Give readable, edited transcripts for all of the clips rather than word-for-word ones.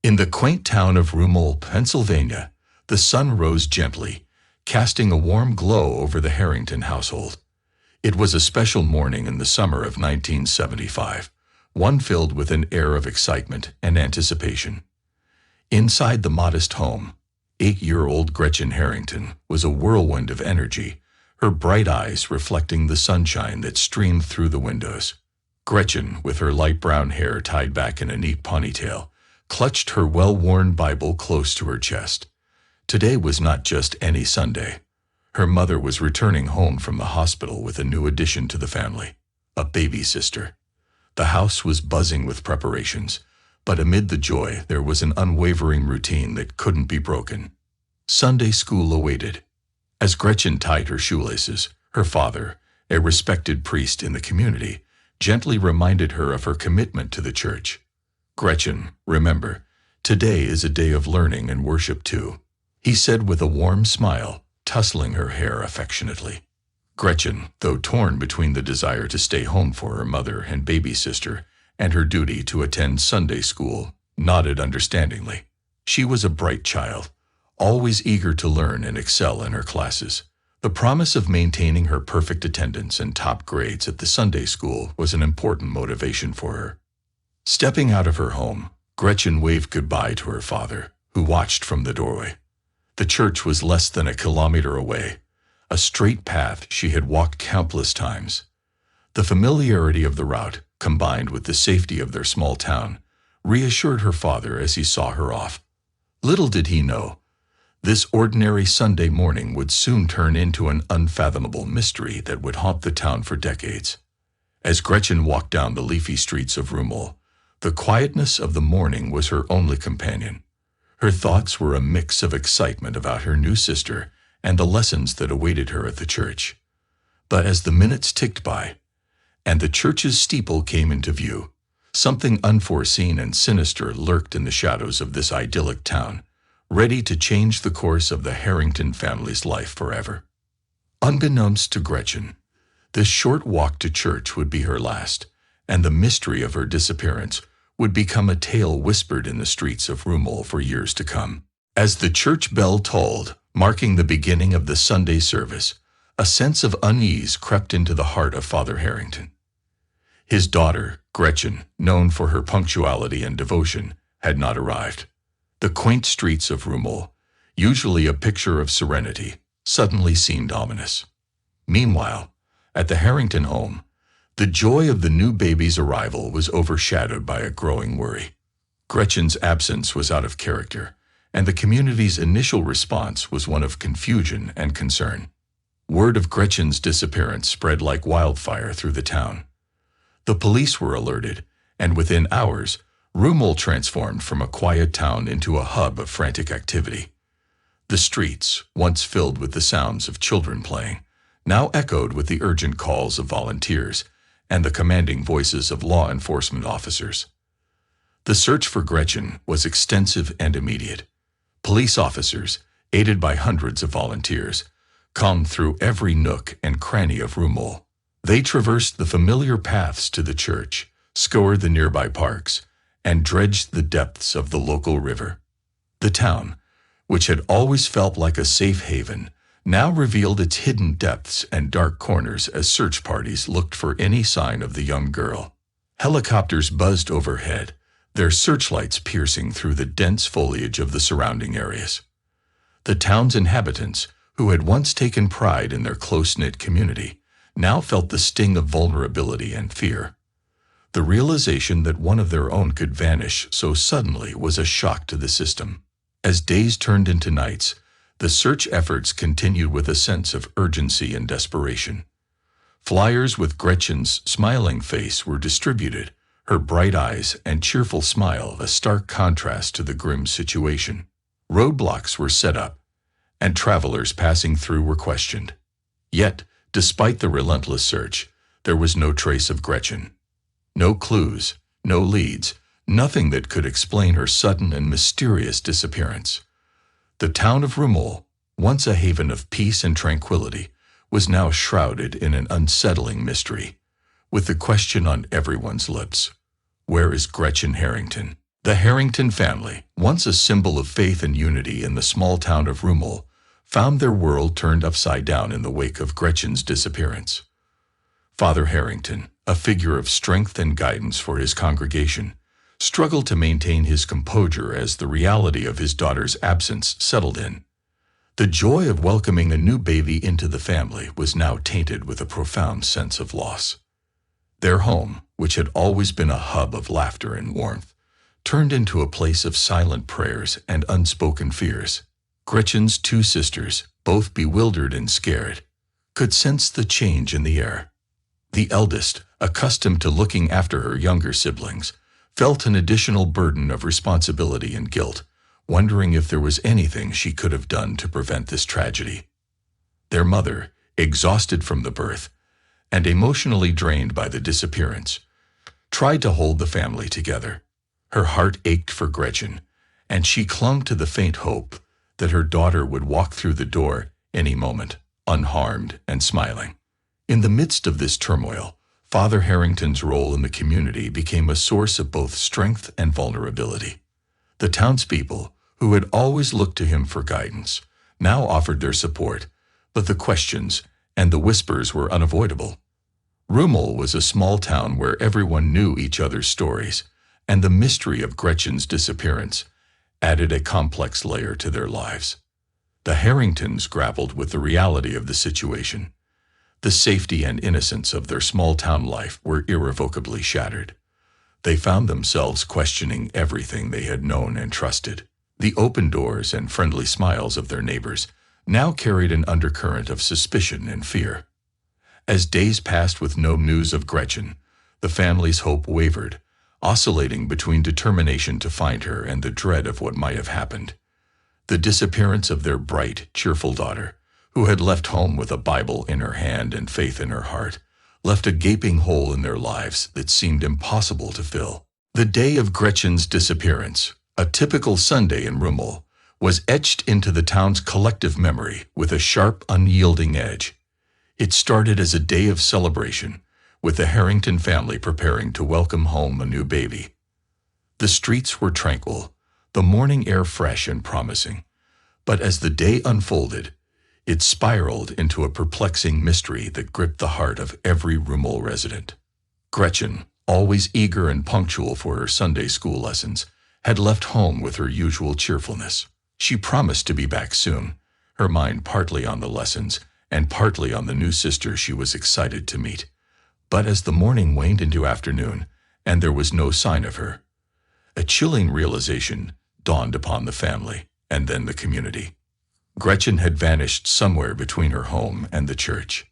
In the quaint town of Rumol, Pennsylvania, the sun rose gently, casting a warm glow over the Harrington household. It was a special morning in the summer of 1975, one filled with an air of excitement and anticipation. Inside the modest home, 8-year-old Gretchen Harrington was a whirlwind of energy, her bright eyes reflecting the sunshine that streamed through the windows. Gretchen, with her light brown hair tied back in a neat ponytail, clutched her well-worn Bible close to her chest. Today was not just any Sunday. Her mother was returning home from the hospital with a new addition to the family, a baby sister. The house was buzzing with preparations, but amid the joy there was an unwavering routine that couldn't be broken. Sunday school awaited. As Gretchen tied her shoelaces, her father, a respected priest in the community, gently reminded her of her commitment to the church. "Gretchen, remember, today is a day of learning and worship too," he said with a warm smile, tussling her hair affectionately. Gretchen, though torn between the desire to stay home for her mother and baby sister and her duty to attend Sunday school, nodded understandingly. She was a bright child, always eager to learn and excel in her classes. The promise of maintaining her perfect attendance and top grades at the Sunday school was an important motivation for her. Stepping out of her home, Gretchen waved goodbye to her father, who watched from the doorway. The church was less than a kilometer away, a straight path she had walked countless times. The familiarity of the route, combined with the safety of their small town, reassured her father as he saw her off. Little did he know, this ordinary Sunday morning would soon turn into an unfathomable mystery that would haunt the town for decades. As Gretchen walked down the leafy streets of Rumol, the quietness of the morning was her only companion. Her thoughts were a mix of excitement about her new sister and the lessons that awaited her at the church. But as the minutes ticked by, and the church's steeple came into view, something unforeseen and sinister lurked in the shadows of this idyllic town, ready to change the course of the Harrington family's life forever. Unbeknownst to Gretchen, this short walk to church would be her last, and the mystery of her disappearance would become a tale whispered in the streets of Rumol for years to come. As the church bell tolled, marking the beginning of the Sunday service, a sense of unease crept into the heart of Father Harrington. His daughter, Gretchen, known for her punctuality and devotion, had not arrived. The quaint streets of Rumol, usually a picture of serenity, suddenly seemed ominous. Meanwhile, at the Harrington home, the joy of the new baby's arrival was overshadowed by a growing worry. Gretchen's absence was out of character, and the community's initial response was one of confusion and concern. Word of Gretchen's disappearance spread like wildfire through the town. The police were alerted, and within hours, Rumol transformed from a quiet town into a hub of frantic activity. The streets, once filled with the sounds of children playing, now echoed with the urgent calls of volunteers and the commanding voices of law enforcement officers. The search for Gretchen was extensive and immediate. Police officers, aided by hundreds of volunteers, combed through every nook and cranny of Rumol. They traversed the familiar paths to the church, scoured the nearby parks, and dredged the depths of the local river. The town, which had always felt like a safe haven, now revealed its hidden depths and dark corners as search parties looked for any sign of the young girl. Helicopters buzzed overhead, their searchlights piercing through the dense foliage of the surrounding areas. The town's inhabitants, who had once taken pride in their close-knit community, now felt the sting of vulnerability and fear. The realization that one of their own could vanish so suddenly was a shock to the system. As days turned into nights, the search efforts continued with a sense of urgency and desperation. Flyers with Gretchen's smiling face were distributed, her bright eyes and cheerful smile a stark contrast to the grim situation. Roadblocks were set up, and travelers passing through were questioned. Yet, despite the relentless search, there was no trace of Gretchen. No clues, no leads, nothing that could explain her sudden and mysterious disappearance. The town of Rumol, once a haven of peace and tranquility, was now shrouded in an unsettling mystery, with the question on everyone's lips: where is Gretchen Harrington? The Harrington family, once a symbol of faith and unity in the small town of Rumol, found their world turned upside down in the wake of Gretchen's disappearance. Father Harrington, a figure of strength and guidance for his congregation, struggled to maintain his composure as the reality of his daughter's absence settled in. The joy of welcoming a new baby into the family was now tainted with a profound sense of loss. Their home, which had always been a hub of laughter and warmth, turned into a place of silent prayers and unspoken fears. Gretchen's two sisters, both bewildered and scared, could sense the change in the air. The eldest, accustomed to looking after her younger siblings, felt an additional burden of responsibility and guilt, wondering if there was anything she could have done to prevent this tragedy. Their mother, exhausted from the birth and emotionally drained by the disappearance, tried to hold the family together. Her heart ached for Gretchen, and she clung to the faint hope that her daughter would walk through the door any moment, unharmed and smiling. In the midst of this turmoil, Father Harrington's role in the community became a source of both strength and vulnerability. The townspeople, who had always looked to him for guidance, now offered their support, but the questions and the whispers were unavoidable. Rumol was a small town where everyone knew each other's stories, and the mystery of Gretchen's disappearance added a complex layer to their lives. The Harringtons grappled with the reality of the situation. The safety and innocence of their small-town life were irrevocably shattered. They found themselves questioning everything they had known and trusted. The open doors and friendly smiles of their neighbors now carried an undercurrent of suspicion and fear. As days passed with no news of Gretchen, the family's hope wavered, oscillating between determination to find her and the dread of what might have happened. The disappearance of their bright, cheerful daughter, who had left home with a Bible in her hand and faith in her heart, left a gaping hole in their lives that seemed impossible to fill. The day of Gretchen's disappearance, a typical Sunday in Rumol, was etched into the town's collective memory with a sharp, unyielding edge. It started as a day of celebration, with the Harrington family preparing to welcome home a new baby. The streets were tranquil, the morning air fresh and promising, but as the day unfolded, it spiraled into a perplexing mystery that gripped the heart of every Rumol resident. Gretchen, always eager and punctual for her Sunday school lessons, had left home with her usual cheerfulness. She promised to be back soon, her mind partly on the lessons and partly on the new sister she was excited to meet. But as the morning waned into afternoon, and there was no sign of her, a chilling realization dawned upon the family and then the community. Gretchen had vanished somewhere between her home and the church.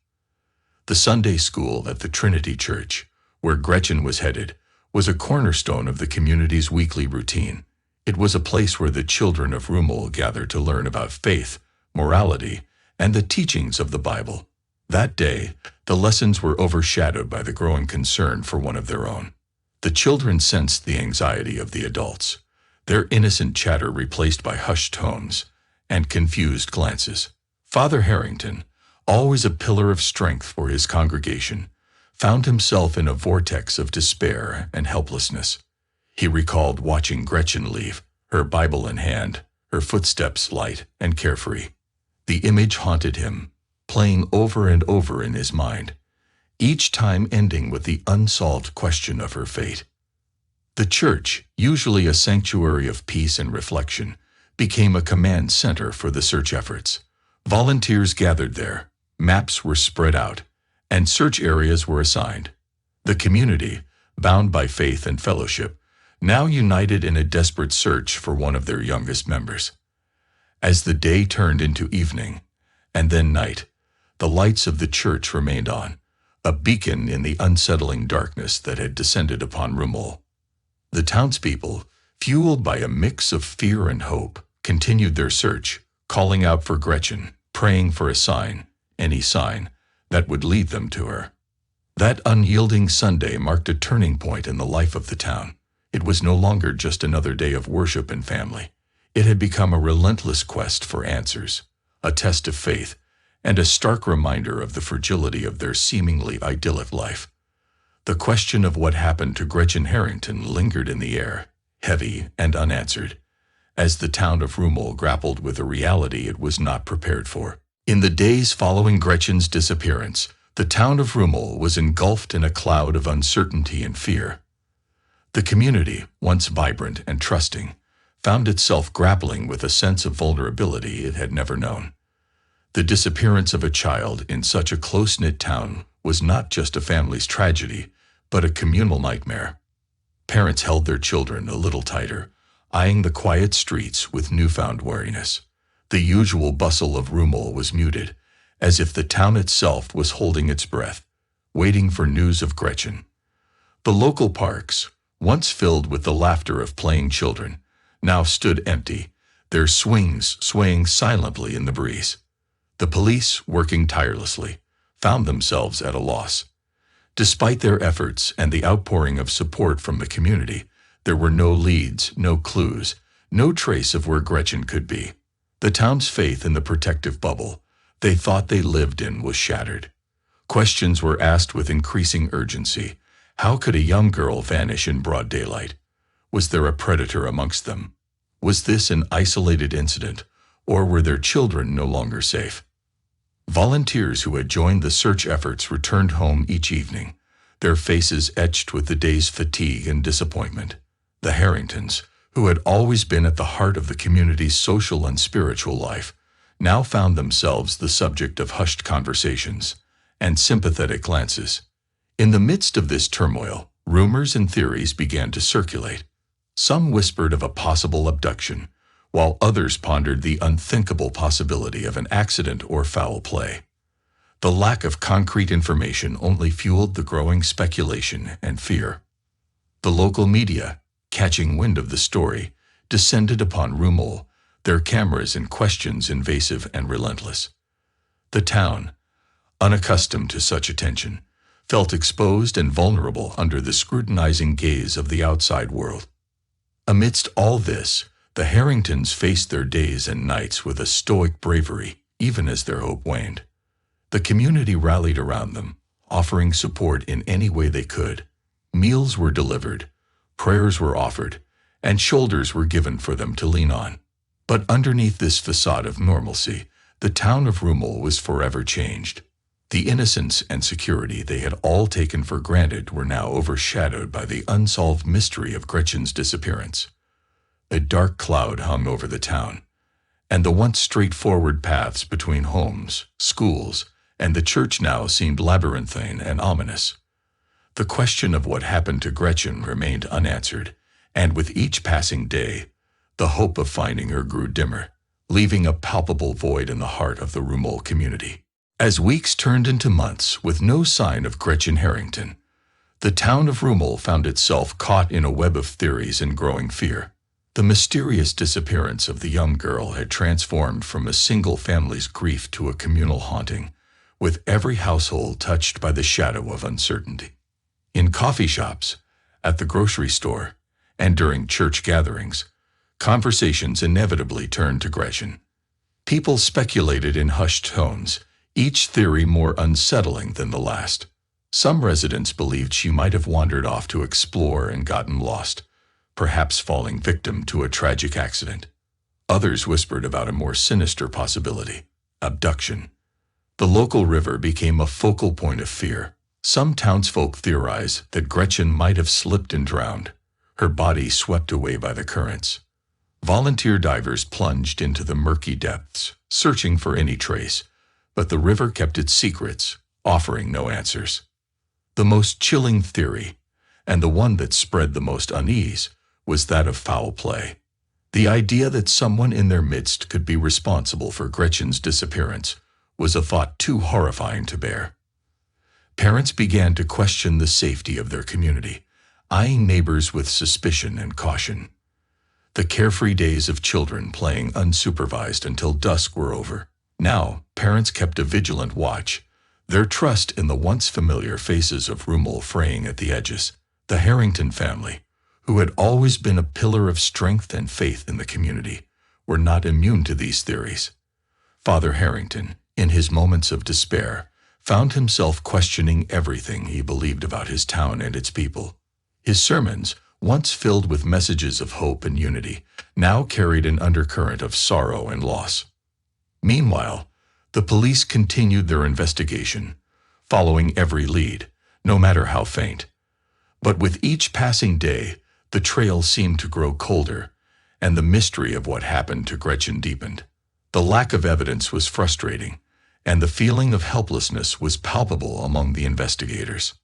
The Sunday school at the Trinity Church, where Gretchen was headed, was a cornerstone of the community's weekly routine. It was a place where the children of Rumol gathered to learn about faith, morality, and the teachings of the Bible. That day, the lessons were overshadowed by the growing concern for one of their own. The children sensed the anxiety of the adults, their innocent chatter replaced by hushed tones and confused glances. Father Harrington, always a pillar of strength for his congregation, found himself in a vortex of despair and helplessness. He recalled watching Gretchen leave, her Bible in hand, her footsteps light and carefree. The image haunted him, playing over and over in his mind, each time ending with the unsolved question of her fate. The church, usually a sanctuary of peace and reflection, became a command center for the search efforts. Volunteers gathered there, maps were spread out, and search areas were assigned. The community, bound by faith and fellowship, now united in a desperate search for one of their youngest members. As the day turned into evening, and then night, the lights of the church remained on, a beacon in the unsettling darkness that had descended upon Rumol. The townspeople, fueled by a mix of fear and hope, continued their search, calling out for Gretchen, praying for a sign, any sign, that would lead them to her. That unyielding Sunday marked a turning point in the life of the town. It was no longer just another day of worship and family. It had become a relentless quest for answers, a test of faith, and a stark reminder of the fragility of their seemingly idyllic life. The question of what happened to Gretchen Harrington lingered in the air, heavy and unanswered, as the town of Rumol grappled with a reality it was not prepared for. In the days following Gretchen's disappearance, the town of Rumol was engulfed in a cloud of uncertainty and fear. The community, once vibrant and trusting, found itself grappling with a sense of vulnerability it had never known. The disappearance of a child in such a close-knit town was not just a family's tragedy, but a communal nightmare. Parents held their children a little tighter, eyeing the quiet streets with newfound wariness. The usual bustle of Rumol was muted, as if the town itself was holding its breath, waiting for news of Gretchen. The local parks, once filled with the laughter of playing children, now stood empty, their swings swaying silently in the breeze. The police, working tirelessly, found themselves at a loss. Despite their efforts and the outpouring of support from the community, there were no leads, no clues, no trace of where Gretchen could be. The town's faith in the protective bubble they thought they lived in was shattered. Questions were asked with increasing urgency. How could a young girl vanish in broad daylight? Was there a predator amongst them? Was this an isolated incident, or were their children no longer safe? Volunteers who had joined the search efforts returned home each evening, their faces etched with the day's fatigue and disappointment. The Harringtons, who had always been at the heart of the community's social and spiritual life, now found themselves the subject of hushed conversations and sympathetic glances. In the midst of this turmoil, rumors and theories began to circulate. Some whispered of a possible abduction, while others pondered the unthinkable possibility of an accident or foul play. The lack of concrete information only fueled the growing speculation and fear. The local media, catching wind of the story, descended upon Rumol, their cameras and questions invasive and relentless. The town, unaccustomed to such attention, felt exposed and vulnerable under the scrutinizing gaze of the outside world. Amidst all this, the Harringtons faced their days and nights with a stoic bravery, even as their hope waned. The community rallied around them, offering support in any way they could. Meals were delivered, prayers were offered, and shoulders were given for them to lean on. But underneath this facade of normalcy, the town of Rumol was forever changed. The innocence and security they had all taken for granted were now overshadowed by the unsolved mystery of Gretchen's disappearance. A dark cloud hung over the town, and the once straightforward paths between homes, schools, and the church now seemed labyrinthine and ominous. The question of what happened to Gretchen remained unanswered, and with each passing day, the hope of finding her grew dimmer, leaving a palpable void in the heart of the Rumol community. As weeks turned into months with no sign of Gretchen Harrington, the town of Rumol found itself caught in a web of theories and growing fear. The mysterious disappearance of the young girl had transformed from a single family's grief to a communal haunting, with every household touched by the shadow of uncertainty. In coffee shops, at the grocery store, and during church gatherings, conversations inevitably turned to Gretchen. People speculated in hushed tones, each theory more unsettling than the last. Some residents believed she might have wandered off to explore and gotten lost, perhaps falling victim to a tragic accident. Others whispered about a more sinister possibility, abduction. The local river became a focal point of fear. Some townsfolk theorized that Gretchen might have slipped and drowned, her body swept away by the currents. Volunteer divers plunged into the murky depths, searching for any trace, but the river kept its secrets, offering no answers. The most chilling theory, and the one that spread the most unease, was that of foul play. The idea that someone in their midst could be responsible for Gretchen's disappearance was a thought too horrifying to bear. Parents began to question the safety of their community, eyeing neighbors with suspicion and caution. The carefree days of children playing unsupervised until dusk were over. Now, parents kept a vigilant watch, their trust in the once familiar faces of Rumol fraying at the edges. The Harrington family, who had always been a pillar of strength and faith in the community, were not immune to these theories. Father Harrington, in his moments of despair, found himself questioning everything he believed about his town and its people. His sermons, once filled with messages of hope and unity, now carried an undercurrent of sorrow and loss. Meanwhile, the police continued their investigation, following every lead, no matter how faint. But with each passing day, the trail seemed to grow colder, and the mystery of what happened to Gretchen deepened. The lack of evidence was frustrating, and the feeling of helplessness was palpable among the investigators.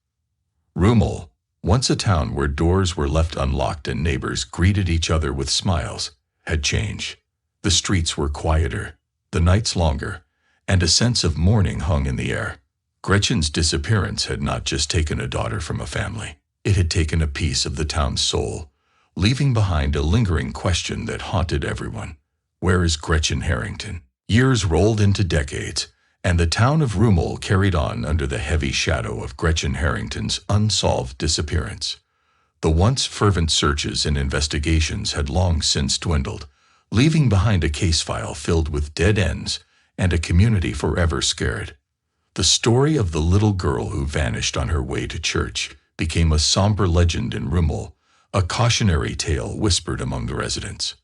Rumol, once a town where doors were left unlocked and neighbors greeted each other with smiles, had changed. The streets were quieter, the nights longer, and a sense of mourning hung in the air. Gretchen's disappearance had not just taken a daughter from a family. It had taken a piece of the town's soul, leaving behind a lingering question that haunted everyone. Where is Gretchen Harrington? Years rolled into decades, and the town of Rumol carried on under the heavy shadow of Gretchen Harrington's unsolved disappearance. The once fervent searches and investigations had long since dwindled, leaving behind a case file filled with dead ends and a community forever scared. The story of the little girl who vanished on her way to church became a somber legend in Rumol, a cautionary tale whispered among the residents.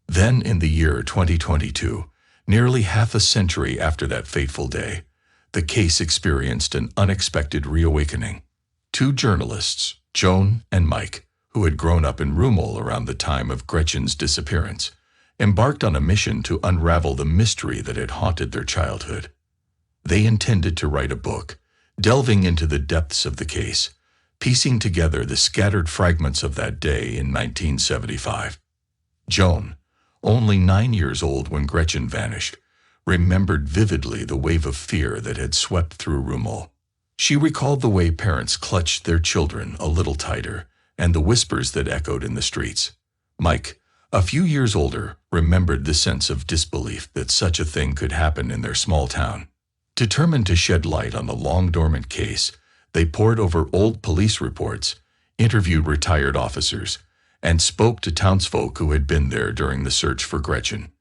Then, in the year 2022, nearly half a century after that fateful day, the case experienced an unexpected reawakening. Two journalists, Joan and Mike, who had grown up in Rumol around the time of Gretchen's disappearance, embarked on a mission to unravel the mystery that had haunted their childhood. They intended to write a book, delving into the depths of the case, piecing together the scattered fragments of that day in 1975. Joan, only 9 years old when Gretchen vanished, remembered vividly the wave of fear that had swept through Rumol. She recalled the way parents clutched their children a little tighter and the whispers that echoed in the streets. Mike, a few years older, remembered the sense of disbelief that such a thing could happen in their small town. Determined to shed light on the long-dormant case, they pored over old police reports, interviewed retired officers, and spoke to townsfolk who had been there during the search for Gretchen.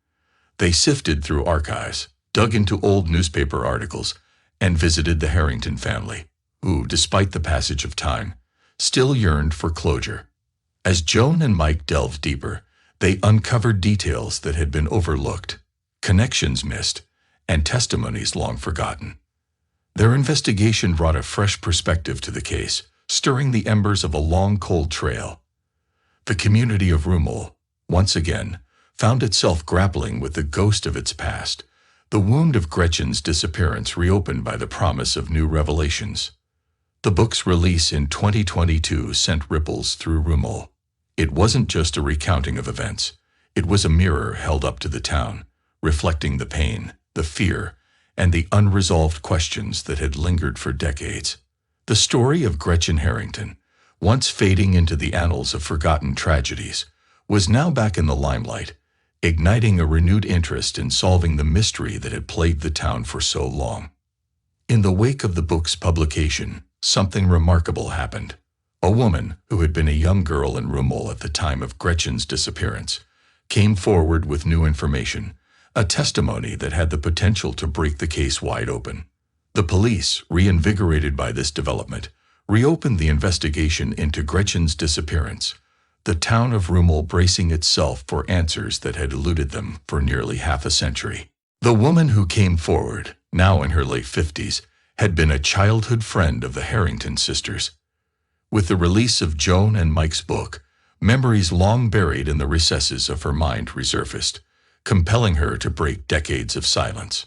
They sifted through archives, dug into old newspaper articles, and visited the Harrington family, who, despite the passage of time, still yearned for closure. As Joan and Mike delved deeper, they uncovered details that had been overlooked, connections missed, and testimonies long forgotten. Their investigation brought a fresh perspective to the case, stirring the embers of a long, cold trail. The community of Rumol, once again, found itself grappling with the ghost of its past, the wound of Gretchen's disappearance reopened by the promise of new revelations. The book's release in 2022 sent ripples through Rumol. It wasn't just a recounting of events. It was a mirror held up to the town, reflecting the pain, the fear, and the unresolved questions that had lingered for decades. The story of Gretchen Harrington, once fading into the annals of forgotten tragedies, was now back in the limelight, igniting a renewed interest in solving the mystery that had plagued the town for so long. In the wake of the book's publication, something remarkable happened. A woman, who had been a young girl in Rumol at the time of Gretchen's disappearance, came forward with new information, a testimony that had the potential to break the case wide open. The police, reinvigorated by this development, reopened the investigation into Gretchen's disappearance, the town of Rumol bracing itself for answers that had eluded them for nearly half a century. The woman who came forward, now in her late 50s, had been a childhood friend of the Harrington sisters. With the release of Joan and Mike's book, memories long buried in the recesses of her mind resurfaced, compelling her to break decades of silence.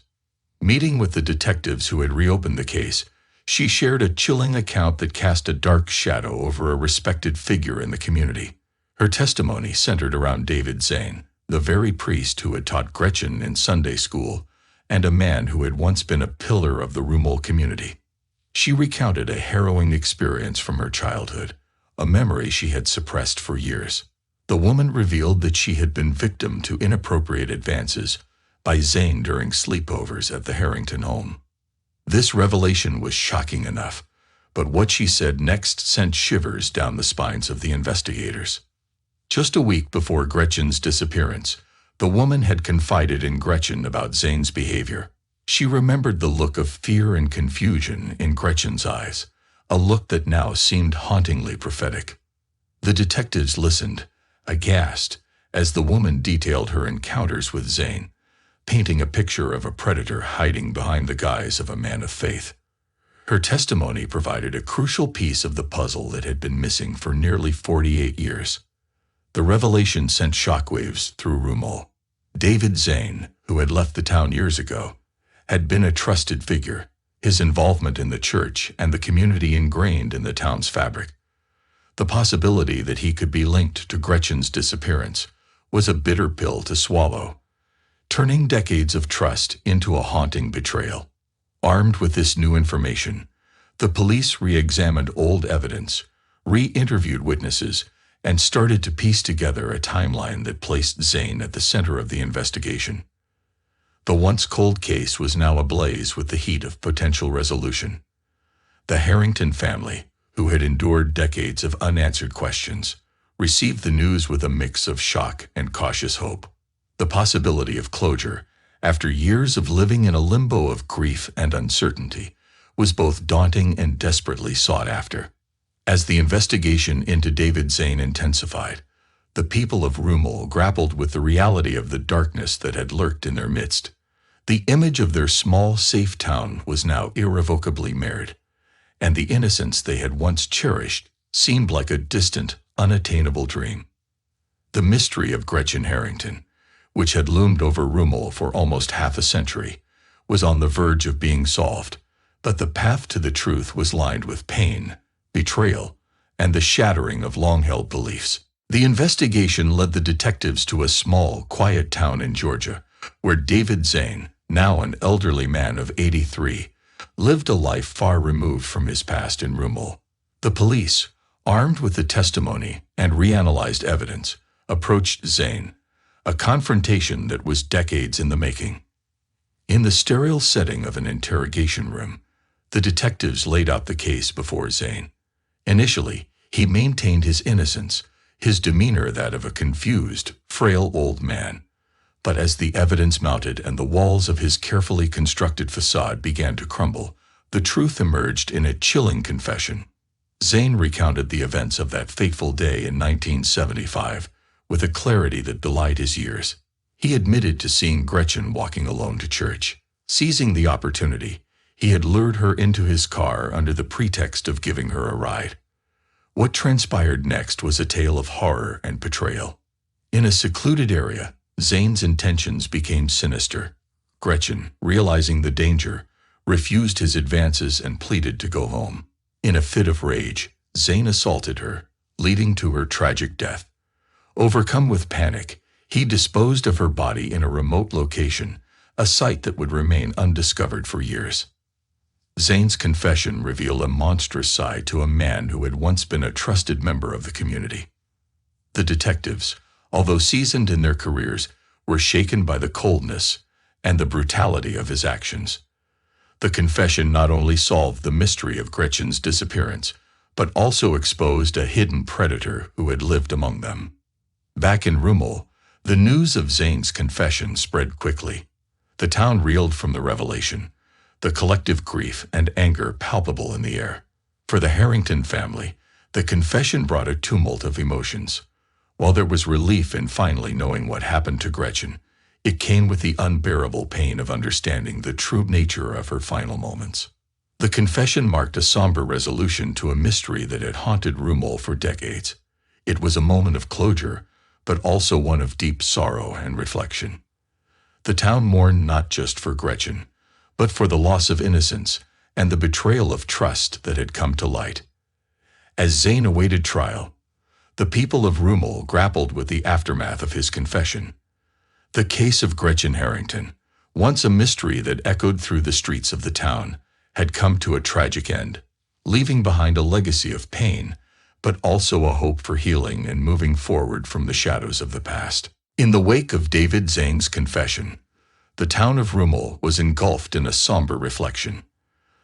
Meeting with the detectives who had reopened the case, she shared a chilling account that cast a dark shadow over a respected figure in the community. Her testimony centered around David Zane, the very priest who had taught Gretchen in Sunday school, and a man who had once been a pillar of the Rumol community. She recounted a harrowing experience from her childhood, a memory she had suppressed for years. The woman revealed that she had been victim to inappropriate advances by Zane during sleepovers at the Harrington home. This revelation was shocking enough, but what she said next sent shivers down the spines of the investigators. Just a week before Gretchen's disappearance, the woman had confided in Gretchen about Zane's behavior. She remembered the look of fear and confusion in Gretchen's eyes, a look that now seemed hauntingly prophetic. The detectives listened, aghast, as the woman detailed her encounters with Zane, painting a picture of a predator hiding behind the guise of a man of faith. Her testimony provided a crucial piece of the puzzle that had been missing for nearly 48 years. The revelation sent shockwaves through Rumol. David Zane, who had left the town years ago, had been a trusted figure, his involvement in the church and the community ingrained in the town's fabric. The possibility that he could be linked to Gretchen's disappearance was a bitter pill to swallow, turning decades of trust into a haunting betrayal. Armed with this new information, the police re-examined old evidence, re-interviewed witnesses, and started to piece together a timeline that placed Zane at the center of the investigation. The once cold case was now ablaze with the heat of potential resolution. The Harrington family, who had endured decades of unanswered questions, received the news with a mix of shock and cautious hope. The possibility of closure, after years of living in a limbo of grief and uncertainty, was both daunting and desperately sought after. As the investigation into David Zane intensified, the people of Rumol grappled with the reality of the darkness that had lurked in their midst. The image of their small, safe town was now irrevocably marred, and the innocence they had once cherished seemed like a distant, unattainable dream. The mystery of Gretchen Harrington, which had loomed over Rumol for almost half a century, was on the verge of being solved, but the path to the truth was lined with pain, betrayal, and the shattering of long-held beliefs. The investigation led the detectives to a small, quiet town in Georgia, where David Zane, now an elderly man of 83, lived a life far removed from his past in Rumol. The police, armed with the testimony and reanalyzed evidence, approached Zane, a confrontation that was decades in the making. In the sterile setting of an interrogation room, the detectives laid out the case before Zane. Initially, he maintained his innocence, his demeanor that of a confused, frail old man. But as the evidence mounted and the walls of his carefully constructed facade began to crumble, the truth emerged in a chilling confession. Zane recounted the events of that fateful day in 1975, with a clarity that belied his years. He admitted to seeing Gretchen walking alone to church. Seizing the opportunity, he had lured her into his car under the pretext of giving her a ride. What transpired next was a tale of horror and betrayal. In a secluded area, Zane's intentions became sinister. Gretchen, realizing the danger, refused his advances and pleaded to go home. In a fit of rage, Zane assaulted her, leading to her tragic death. Overcome with panic, he disposed of her body in a remote location, a site that would remain undiscovered for years. Zane's confession revealed a monstrous side to a man who had once been a trusted member of the community. The detectives, although seasoned in their careers, were shaken by the coldness and the brutality of his actions. The confession not only solved the mystery of Gretchen's disappearance, but also exposed a hidden predator who had lived among them. Back in Rumol, the news of Zane's confession spread quickly. The town reeled from the revelation, the collective grief and anger palpable in the air. For the Harrington family, the confession brought a tumult of emotions. While there was relief in finally knowing what happened to Gretchen, it came with the unbearable pain of understanding the true nature of her final moments. The confession marked a somber resolution to a mystery that had haunted Rumol for decades. It was a moment of closure, but also one of deep sorrow and reflection. The town mourned not just for Gretchen, but for the loss of innocence and the betrayal of trust that had come to light. As Zane awaited trial, the people of Rumol grappled with the aftermath of his confession. The case of Gretchen Harrington, once a mystery that echoed through the streets of the town, had come to a tragic end, leaving behind a legacy of pain, but also a hope for healing and moving forward from the shadows of the past. In the wake of David Zane's confession, the town of Rumol was engulfed in a somber reflection.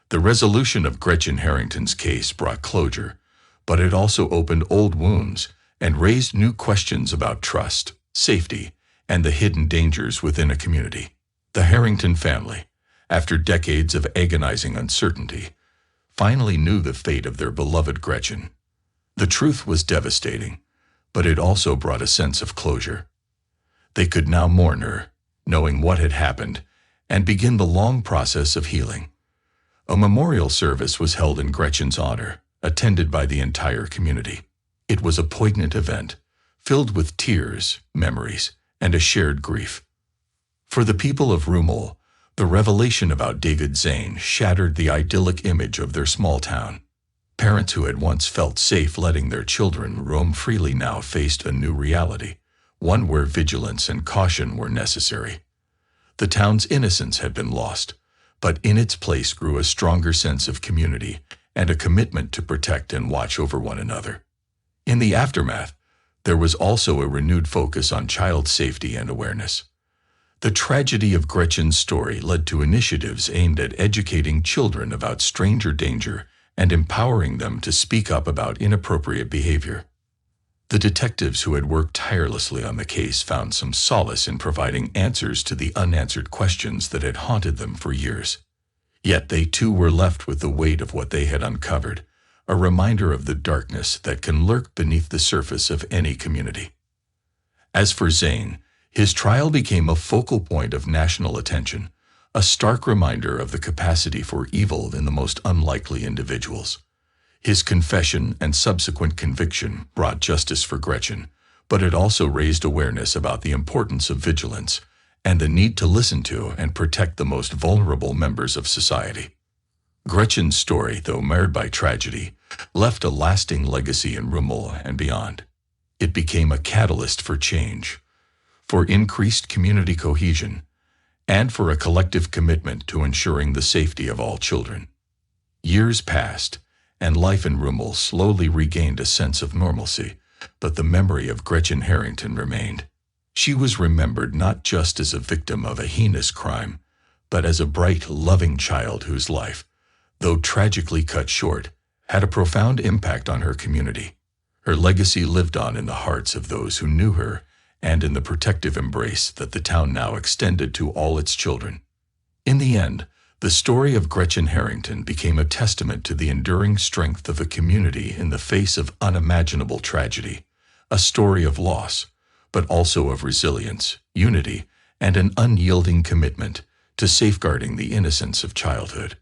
The resolution of Gretchen Harrington's case brought closure, but it also opened old wounds and raised new questions about trust, safety, and the hidden dangers within a community. The Harrington family, after decades of agonizing uncertainty, finally knew the fate of their beloved Gretchen. The truth was devastating, but it also brought a sense of closure. They could now mourn her, knowing what had happened, and begin the long process of healing. A memorial service was held in Gretchen's honor, attended by the entire community. It was a poignant event, filled with tears, memories, and a shared grief. For the people of Rumol, the revelation about David Zane shattered the idyllic image of their small town. Parents who had once felt safe letting their children roam freely now faced a new reality, one where vigilance and caution were necessary. The town's innocence had been lost, but in its place grew a stronger sense of community and a commitment to protect and watch over one another. In the aftermath, there was also a renewed focus on child safety and awareness. The tragedy of Gretchen's story led to initiatives aimed at educating children about stranger danger and empowering them to speak up about inappropriate behavior. The detectives who had worked tirelessly on the case found some solace in providing answers to the unanswered questions that had haunted them for years. Yet they too were left with the weight of what they had uncovered, a reminder of the darkness that can lurk beneath the surface of any community. As for Zane, his trial became a focal point of national attention, a stark reminder of the capacity for evil in the most unlikely individuals. His confession and subsequent conviction brought justice for Gretchen, but it also raised awareness about the importance of vigilance and the need to listen to and protect the most vulnerable members of society. Gretchen's story, though marred by tragedy, left a lasting legacy in Rumol and beyond. It became a catalyst for change, for increased community cohesion, and for a collective commitment to ensuring the safety of all children. Years passed, and life in Rumol slowly regained a sense of normalcy, but the memory of Gretchen Harrington remained. She was remembered not just as a victim of a heinous crime, but as a bright, loving child whose life, though tragically cut short, had a profound impact on her community. Her legacy lived on in the hearts of those who knew her and in the protective embrace that the town now extended to all its children. In the end, the story of Gretchen Harrington became a testament to the enduring strength of a community in the face of unimaginable tragedy, a story of loss, but also of resilience, unity, and an unyielding commitment to safeguarding the innocence of childhood.